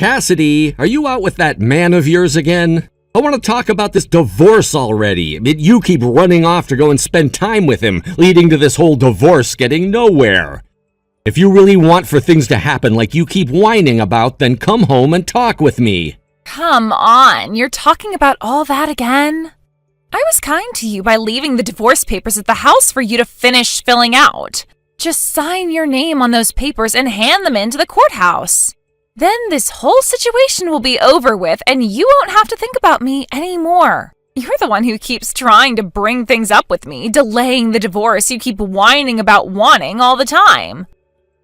Cassidy, are you out with that man of yours again? I want to talk about this divorce already. You keep running off to go and spend time with him, leading to this whole divorce getting nowhere. If you really want for things to happen like you keep whining about, then come home and talk with me. Come on, you're talking about all that again? I was kind to you by leaving the divorce papers at the house for you to finish filling out. Just sign your name on those papers and hand them in to the courthouse. Then this whole situation will be over with and you won't have to think about me anymore. You're the one who keeps trying to bring things up with me, delaying the divorce you keep whining about wanting all the time.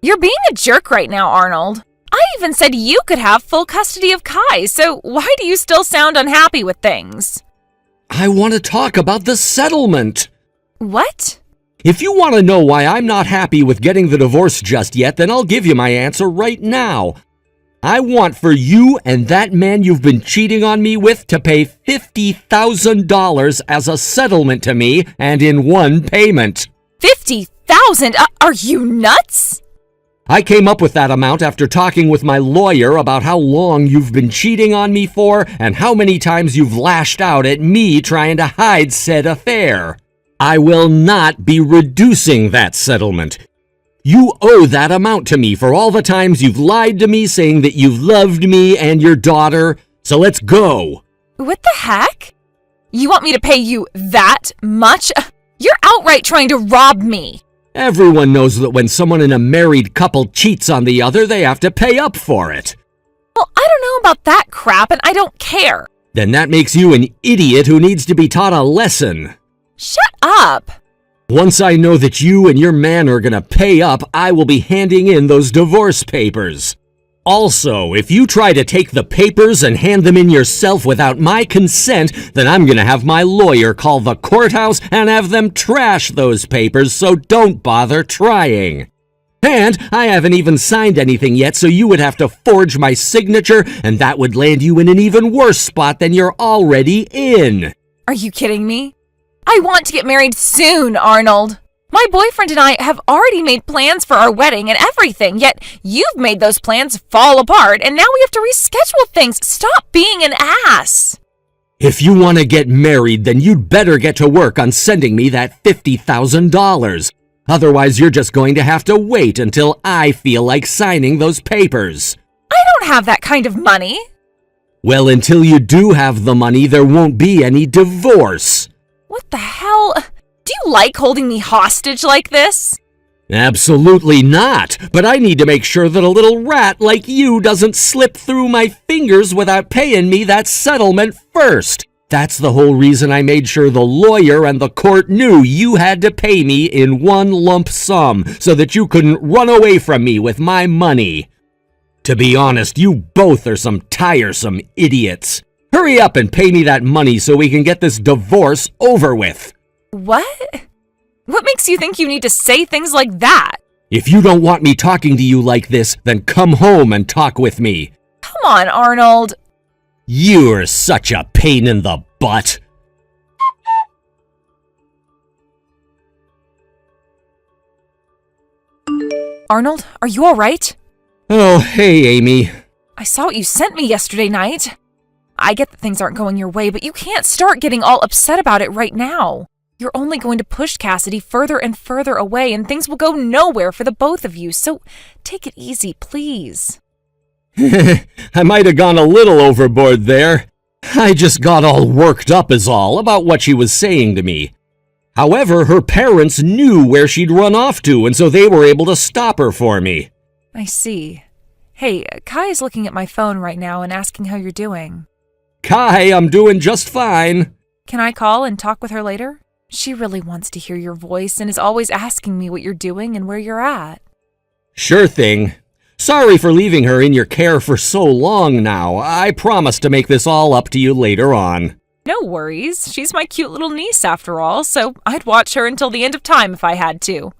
You're being a jerk right now, Arnold. I even said you could have full custody of Kai, so why do you still sound unhappy with things? I want to talk about the settlement. What? If you want to know why I'm not happy with getting the divorce just yet, then I'll give you my answer right now. I want for you and that man you've been cheating on me with to pay $50,000 as a settlement to me and in one payment. $50,000? Are you nuts? I came up with that amount after talking with my lawyer about how long you've been cheating on me for and how many times you've lashed out at me trying to hide said affair. I will not be reducing that settlement. You owe that amount to me for all the times you've lied to me saying that you've loved me and your daughter, so let's go. What the heck? You want me to pay you that much? You're outright trying to rob me. Everyone knows that when someone in a married couple cheats on the other, they have to pay up for it. Well, I don't know about that crap, and I don't care. Then that makes you an idiot who needs to be taught a lesson. Shut up. Once I know that you and your man are gonna pay up, I will be handing in those divorce papers. Also, if you try to take the papers and hand them in yourself without my consent, then I'm gonna have my lawyer call the courthouse and have them trash those papers, so don't bother trying. And I haven't even signed anything yet, so you would have to forge my signature, and that would land you in an even worse spot than you're already in. Are you kidding me? I want to get married soon, Arnold. My boyfriend and I have already made plans for our wedding and everything, yet you've made those plans fall apart, and now we have to reschedule things. Stop being an ass. If you want to get married, then you'd better get to work on sending me that $50,000. Otherwise, you're just going to have to wait until I feel like signing those papers. I don't have that kind of money. Well, until you do have the money, there won't be any divorce. What the hell? Do you like holding me hostage like this? Absolutely not, but I need to make sure that a little rat like you doesn't slip through my fingers without paying me that settlement first. That's the whole reason I made sure the lawyer and the court knew you had to pay me in one lump sum so that you couldn't run away from me with my money. To be honest, you both are some tiresome idiots. Hurry up and pay me that money so we can get this divorce over with. What? What makes you think you need to say things like that? If you don't want me talking to you like this, then come home and talk with me. Come on, Arnold. You're such a pain in the butt. Arnold, are you all right? Oh, hey, Amy. I saw what you sent me yesterday night. I get that things aren't going your way, but you can't start getting all upset about it right now. You're only going to push Cassidy further and further away, and things will go nowhere for the both of you, so take it easy, please. I might have gone a little overboard there. I just got all worked up is all about what she was saying to me. However, her parents knew where she'd run off to, and so they were able to stop her for me. I see. Hey, Kai is looking at my phone right now and asking how you're doing. Kai, I'm doing just fine. Can I call and talk with her later? She really wants to hear your voice and is always asking me what you're doing and where you're at. Sure thing. Sorry for leaving her in your care for so long now. I promise to make this all up to you later on. No worries. She's my cute little niece after all, so I'd watch her until the end of time if I had to.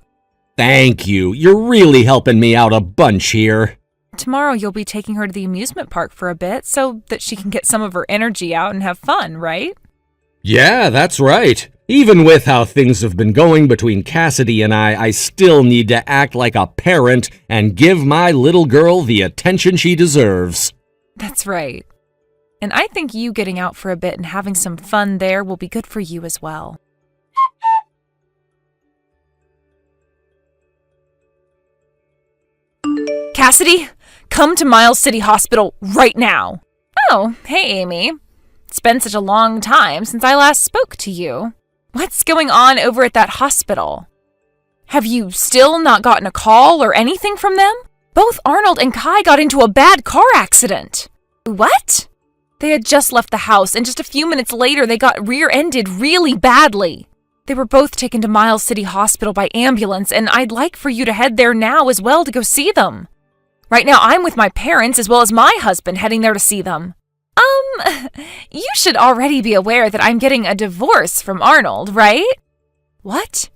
Thank you. You're really helping me out a bunch here. Tomorrow you'll be taking her to the amusement park for a bit so that she can get some of her energy out and have fun, right? Yeah, that's right. Even with how things have been going between Cassidy and I still need to act like a parent and give my little girl the attention she deserves. That's right. And I think you getting out for a bit and having some fun there will be good for you as well. Cassidy, come to Miles City Hospital right now. Oh, hey, Amy. It's been such a long time since I last spoke to you. What's going on over at that hospital? Have you still not gotten a call or anything from them? Both Arnold and Kai got into a bad car accident. What? They had just left the house, and just a few minutes later they got rear-ended really badly. They were both taken to Miles City Hospital by ambulance, and I'd like for you to head there now as well to go see them. Right now I'm with my parents as well as my husband heading there to see them. You should already be aware that I'm getting a divorce from Arnold, right? What?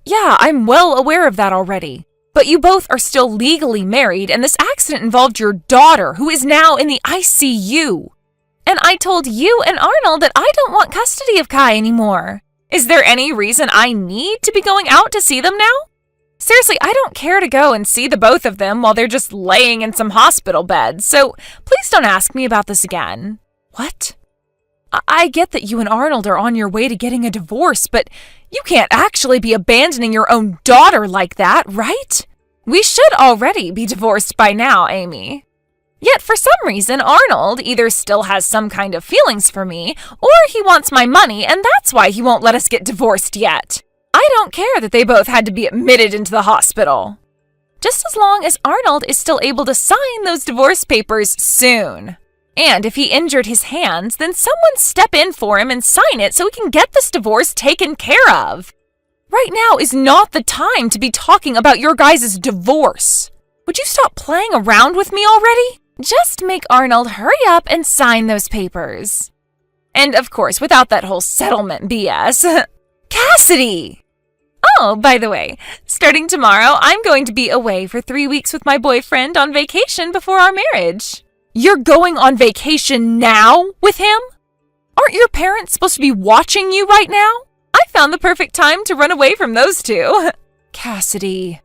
Yeah, I'm well aware of that already. But you both are still legally married, and this accident involved your daughter, who is now in the ICU. And I told you and Arnold that I don't want custody of Kai anymore. Is there any reason I need to be going out to see them now? Seriously, I don't care to go and see the both of them while they're just laying in some hospital beds, so please don't ask me about this again. What? I get that you and Arnold are on your way to getting a divorce, but you can't actually be abandoning your own daughter like that, right? We should already be divorced by now, Amy. Yet for some reason, Arnold either still has some kind of feelings for me, or he wants my money, and that's why he won't let us get divorced yet. I don't care that they both had to be admitted into the hospital. Just as long as Arnold is still able to sign those divorce papers soon. And if he injured his hands, then someone step in for him and sign it so we can get this divorce taken care of. Right now is not the time to be talking about your guys' divorce. Would you stop playing around with me already? Just make Arnold hurry up and sign those papers. And of course, without that whole settlement BS. Cassidy! Oh, by the way, starting tomorrow, I'm going to be away for 3 weeks with my boyfriend on vacation before our marriage. You're going on vacation now with him? Aren't your parents supposed to be watching you right now? I found the perfect time to run away from those two. Cassidy,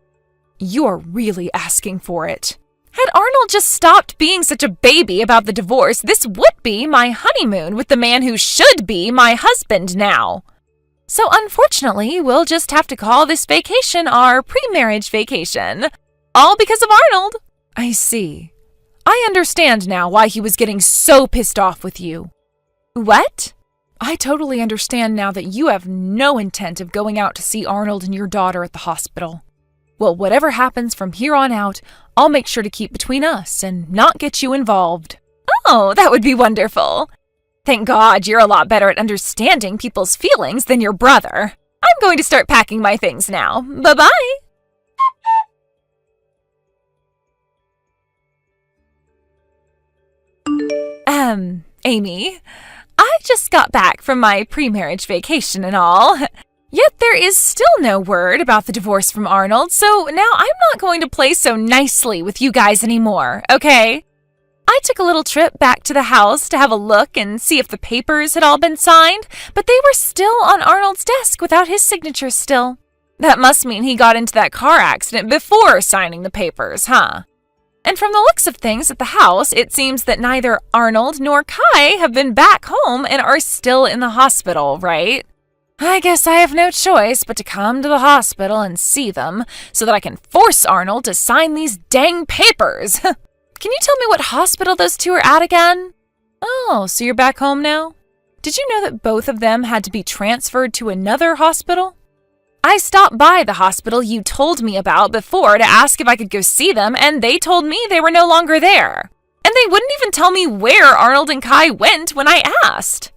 you are really asking for it. Had Arnold just stopped being such a baby about the divorce, this would be my honeymoon with the man who should be my husband now. So unfortunately, we'll just have to call this vacation our pre-marriage vacation. All because of Arnold. I see. I understand now why he was getting so pissed off with you. What? I totally understand now that you have no intent of going out to see Arnold and your daughter at the hospital. Well, whatever happens from here on out, I'll make sure to keep between us and not get you involved. Oh, that would be wonderful. Thank God you're a lot better at understanding people's feelings than your brother. I'm going to start packing my things now. Bye-bye. Amy, I just got back from my pre-marriage vacation and all. Yet there is still no word about the divorce from Arnold, so now I'm not going to play so nicely with you guys anymore, okay? I took a little trip back to the house to have a look and see if the papers had all been signed, but they were still on Arnold's desk without his signature still. That must mean he got into that car accident before signing the papers, huh? And from the looks of things at the house, it seems that neither Arnold nor Kai have been back home and are still in the hospital, right? I guess I have no choice but to come to the hospital and see them so that I can force Arnold to sign these dang papers. Can you tell me what hospital those two are at again? Oh, so you're back home now? Did you know that both of them had to be transferred to another hospital? I stopped by the hospital you told me about before to ask if I could go see them, and they told me they were no longer there. And they wouldn't even tell me where Arnold and Kai went when I asked.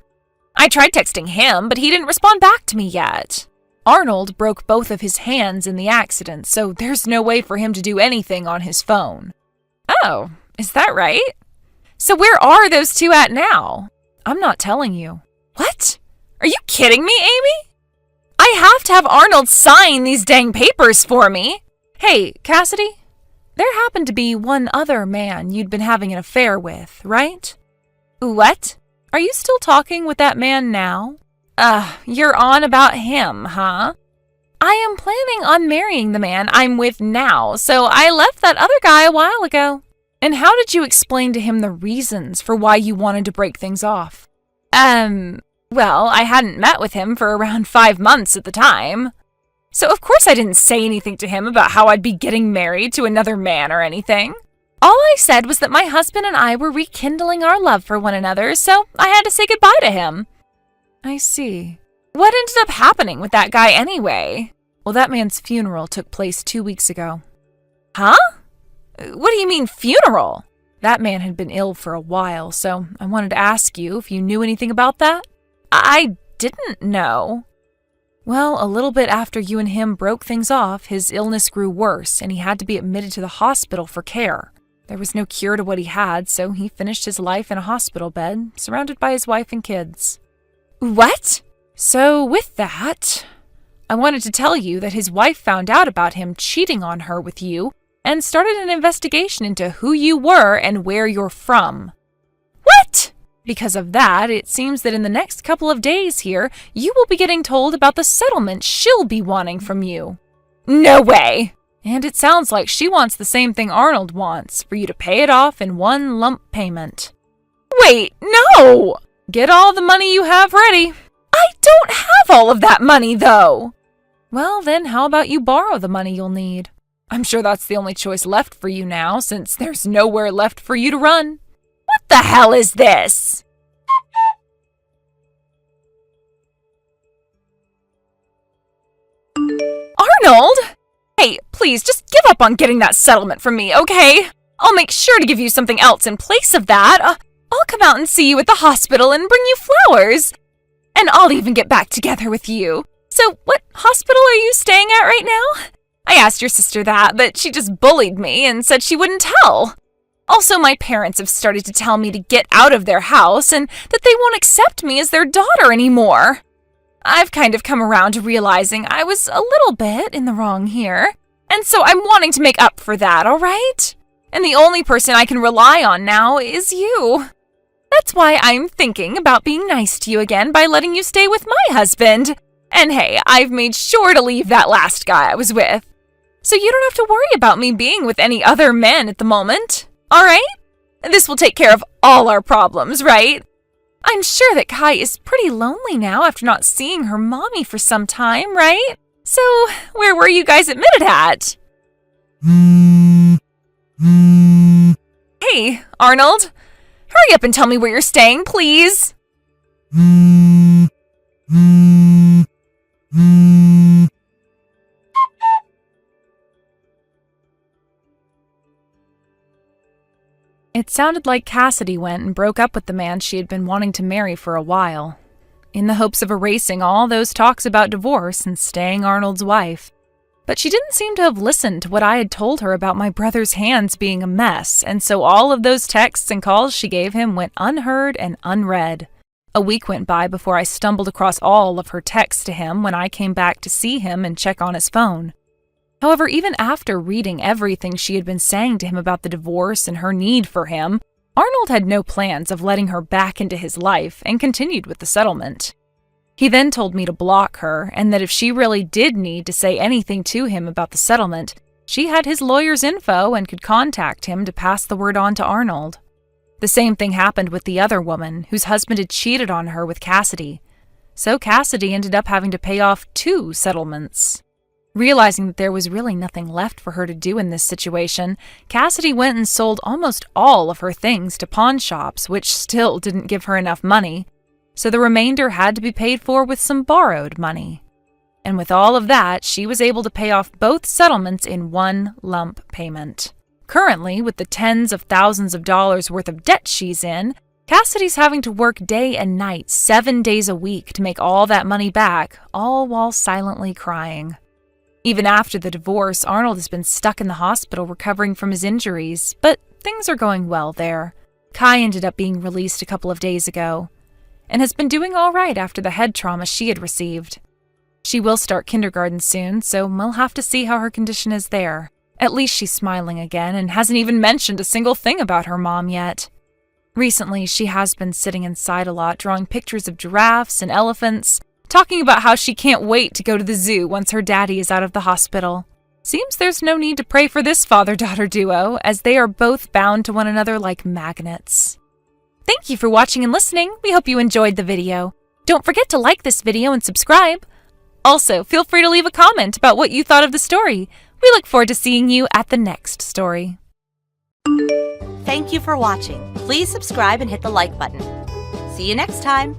I tried texting him, but he didn't respond back to me yet. Arnold broke both of his hands in the accident, so there's no way for him to do anything on his phone. Oh, is that right? So where are those two at now? I'm not telling you. What? Are you kidding me, Amy? I have to have Arnold sign these dang papers for me. Hey, Cassidy, there happened to be one other man you'd been having an affair with, right? What? Are you still talking with that man now? You're on about him, huh? I am planning on marrying the man I'm with now, so I left that other guy a while ago. And how did you explain to him the reasons for why you wanted to break things off? Well, I hadn't met with him for around 5 months at the time. So of course I didn't say anything to him about how I'd be getting married to another man or anything. All I said was that my husband and I were rekindling our love for one another, so I had to say goodbye to him. I see. What ended up happening with that guy anyway? Well, that man's funeral took place 2 weeks ago. Huh? What do you mean, funeral? That man had been ill for a while, so I wanted to ask you if you knew anything about that. I didn't know. Well, a little bit after you and him broke things off, his illness grew worse, and he had to be admitted to the hospital for care. There was no cure to what he had, so he finished his life in a hospital bed, surrounded by his wife and kids. What? So with that, I wanted to tell you that his wife found out about him cheating on her with you and started an investigation into who you were and where you're from. What? Because of that, it seems that in the next couple of days here, you will be getting told about the settlement she'll be wanting from you. No way! And it sounds like she wants the same thing Arnold wants, for you to pay it off in one lump payment. Wait, no! Get all the money you have ready. I don't have all of that money, though! Well, then how about you borrow the money you'll need? I'm sure that's the only choice left for you now, since there's nowhere left for you to run. What the hell is this? Arnold! Hey, please, just give up on getting that settlement from me, okay? I'll make sure to give you something else in place of that. I'll come out and see you at the hospital and bring you flowers. And I'll even get back together with you. So, what hospital are you staying at right now? I asked your sister that, but she just bullied me and said she wouldn't tell. Also, my parents have started to tell me to get out of their house and that they won't accept me as their daughter anymore. I've kind of come around to realizing I was a little bit in the wrong here, and so I'm wanting to make up for that, all right? And the only person I can rely on now is you. That's why I'm thinking about being nice to you again by letting you stay with my husband. And hey, I've made sure to leave that last guy I was with. So you don't have to worry about me being with any other men at the moment, all right? This will take care of all our problems, right? I'm sure that Kai is pretty lonely now after not seeing her mommy for some time, right? So, where were you guys admitted at? Hey, Arnold. Hurry up and tell me where you're staying, please. It sounded like Cassidy went and broke up with the man she had been wanting to marry for a while, in the hopes of erasing all those talks about divorce and staying Arnold's wife. But she didn't seem to have listened to what I had told her about my brother's hands being a mess, and so all of those texts and calls she gave him went unheard and unread. A week went by before I stumbled across all of her texts to him when I came back to see him and check on his phone. However, even after reading everything she had been saying to him about the divorce and her need for him, Arnold had no plans of letting her back into his life and continued with the settlement. He then told me to block her and that if she really did need to say anything to him about the settlement, she had his lawyer's info and could contact him to pass the word on to Arnold. The same thing happened with the other woman, whose husband had cheated on her with Cassidy. So Cassidy ended up having to pay off 2 settlements. Realizing that there was really nothing left for her to do in this situation, Cassidy went and sold almost all of her things to pawn shops, which still didn't give her enough money, so the remainder had to be paid for with some borrowed money. And with all of that, she was able to pay off both settlements in one lump payment. Currently, with the tens of thousands of dollars worth of debt she's in, Cassidy's having to work day and night, 7 days a week to make all that money back, all while silently crying. Even after the divorce, Arnold has been stuck in the hospital recovering from his injuries, but things are going well there. Kai ended up being released a couple of days ago, and has been doing all right after the head trauma she had received. She will start kindergarten soon, so we'll have to see how her condition is there. At least she's smiling again and hasn't even mentioned a single thing about her mom yet. Recently, she has been sitting inside a lot, drawing pictures of giraffes and elephants, talking about how she can't wait to go to the zoo once her daddy is out of the hospital. Seems there's no need to pray for this father-daughter duo, as they are both bound to one another like magnets. Thank you for watching and listening. We hope you enjoyed the video. Don't forget to like this video and subscribe. Also, feel free to leave a comment about what you thought of the story. We look forward to seeing you at the next story. Thank you for watching. Please subscribe and hit the like button. See you next time.